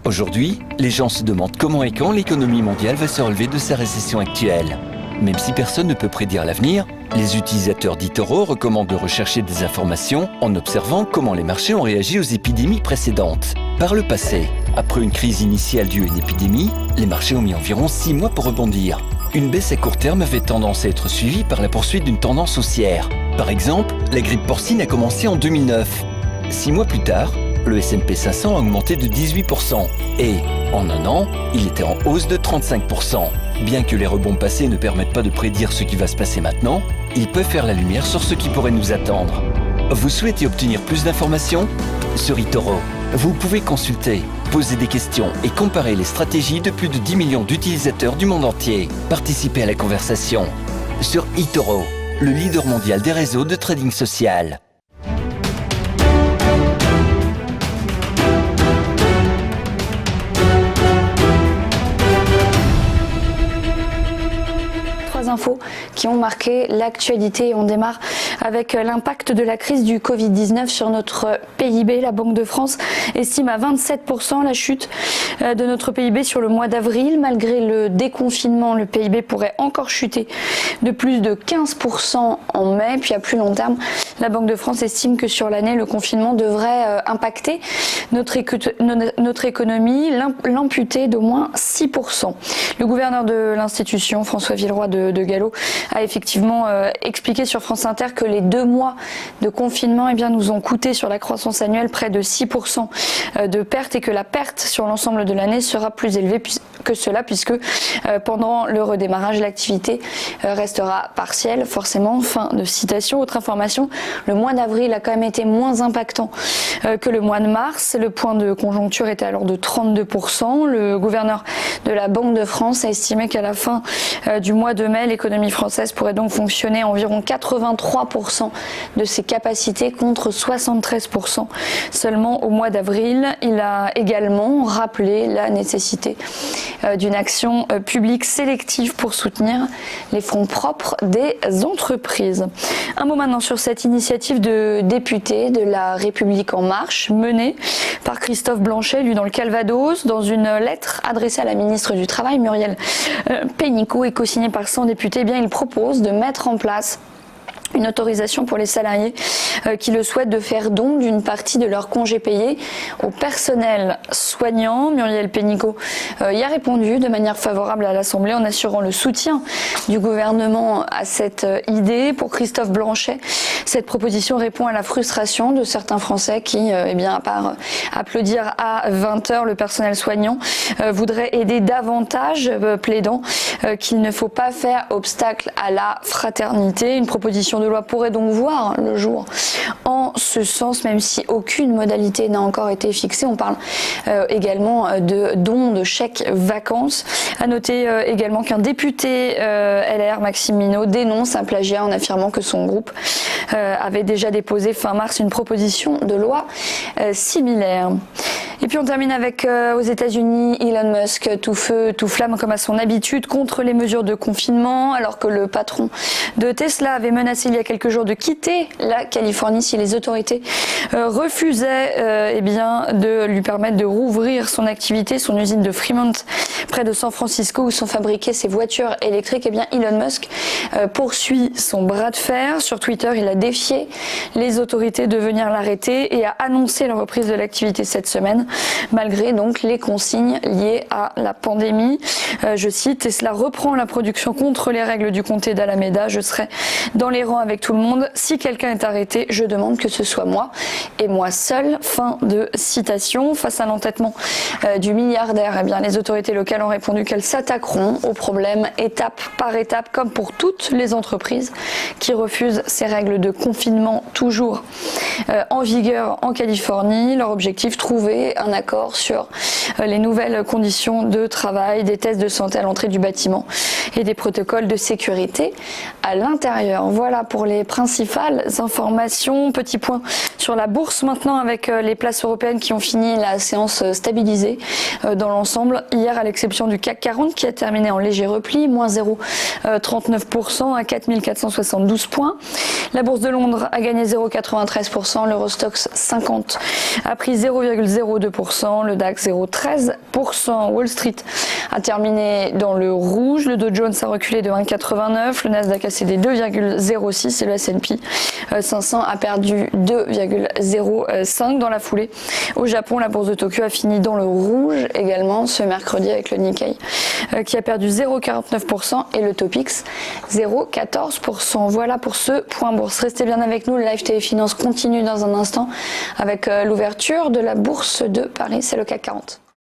Aujourd'hui, les gens se demandent comment et quand l'économie mondiale va se relever de sa récession actuelle. Même si personne ne peut prédire l'avenir, les utilisateurs d'eToro recommandent de rechercher des informations en observant comment les marchés ont réagi aux épidémies précédentes. Par le passé, après une crise initiale due à une épidémie, les marchés ont mis environ 6 mois pour rebondir. Une baisse à court terme avait tendance à être suivie par la poursuite d'une tendance haussière. Par exemple, la grippe porcine a commencé en 2009. 6 mois plus tard, le S&P 500 a augmenté de 18% et, en un an, il était en hausse de 35%. Bien que les rebonds passés ne permettent pas de prédire ce qui va se passer maintenant, ils peuvent faire la lumière sur ce qui pourrait nous attendre. Vous souhaitez obtenir plus d'informations ? Sur eToro, vous pouvez consulter, poser des questions et comparer les stratégies de plus de 10 millions d'utilisateurs du monde entier. Participez à la conversation. Sur eToro, le leader mondial des réseaux de trading social. Infos qui ont marqué l'actualité. On démarre avec l'impact de la crise du Covid-19 sur notre PIB. La Banque de France estime à 27% la chute de notre PIB sur le mois d'avril. Malgré le déconfinement, le PIB pourrait encore chuter de plus de 15% en mai. Puis à plus long terme, la Banque de France estime que sur l'année, le confinement devrait impacter notre économie, l'amputer d'au moins 6%. Le gouverneur de l'institution, François Villeroy de Gallo, a effectivement expliqué sur France Inter que les 2 mois de confinement nous ont coûté sur la croissance annuelle près de 6% de perte et que la perte sur l'ensemble de l'année sera plus élevée que cela puisque pendant le redémarrage, l'activité restera partielle, forcément. Fin de citation. Autre information, le mois d'avril a quand même été moins impactant que le mois de mars. Le point de conjoncture était alors de 32%. Le gouverneur de la Banque de France a estimé qu'à la fin du mois de mai, l'économie française pourrait donc fonctionner à environ 83% de ses capacités contre 73% seulement au mois d'avril. Il a également rappelé la nécessité d'une action publique sélective pour soutenir les fonds propres des entreprises. Un mot maintenant sur cette initiative de députés de La République En Marche menée par Christophe Blanchet, lui dans le Calvados, dans une lettre adressée à la ministre du Travail, Muriel Pénicaud, et co-signée par 100 députés. Il propose de mettre en place une autorisation pour les salariés qui le souhaitent de faire don d'une partie de leur congé payé au personnel soignant. Muriel Pénicaud y a répondu de manière favorable à l'Assemblée en assurant le soutien du gouvernement à cette idée. Pour Christophe Blanchet, cette proposition répond à la frustration de certains Français qui, à part applaudir à 20h, le personnel soignant voudrait aider davantage, plaidant qu'il ne faut pas faire obstacle à la fraternité. Une proposition de loi pourrait donc voir le jour en ce sens, même si aucune modalité n'a encore été fixée. On parle également de dons de chèques vacances. À noter également qu'un député LR, Maxime Minot, dénonce un plagiat en affirmant que son groupe avait déjà déposé fin mars une proposition de loi similaire. Et puis on termine avec aux États-Unis, Elon Musk, tout feu, tout flamme comme à son habitude contre les mesures de confinement, alors que le patron de Tesla avait menacé il y a quelques jours de quitter la Californie si les autorités refusaient de lui permettre de rouvrir son activité, son usine de Fremont près de San Francisco où sont fabriquées ses voitures électriques. Elon Musk poursuit son bras de fer. Sur Twitter, il a défié les autorités de venir l'arrêter et a annoncé la reprise de l'activité cette semaine, malgré donc les consignes liées à la pandémie. Je cite, Tesla reprend la production contre les règles du comté d'Alameda. Je serai dans les rangs avec tout le monde. Si quelqu'un est arrêté, je demande que ce soit moi et moi seul. Fin de citation. Face à l'entêtement du milliardaire, les autorités locales ont répondu qu'elles s'attaqueront au problème étape par étape, comme pour toutes les entreprises qui refusent ces règles de confinement toujours en vigueur en Californie. Leur objectif, trouver un accord sur les nouvelles conditions de travail, des tests de santé à l'entrée du bâtiment et des protocoles de sécurité à l'intérieur. Voilà pour les principales informations. Petit point Sur la bourse maintenant, avec les places européennes qui ont fini la séance stabilisée dans l'ensemble. Hier, à l'exception du CAC 40 qui a terminé en léger repli, moins 0,39% à 4472 points. La bourse de Londres a gagné 0,93%, l'Eurostoxx 50 a pris 0,02%, le DAX 0,13%. Wall Street a terminé dans le rouge, le Dow Jones a reculé de 1,89, le Nasdaq a cédé 2,06 et le S&P 500 a perdu 2,05 dans la foulée. Au Japon, la bourse de Tokyo a fini dans le rouge également ce mercredi avec le Nikkei qui a perdu 0,49% et le Topix 0,14%. Voilà pour ce point bourse. Restez bien avec nous, le Live TV Finance continue dans un instant avec l'ouverture de la bourse de Paris, c'est le CAC 40.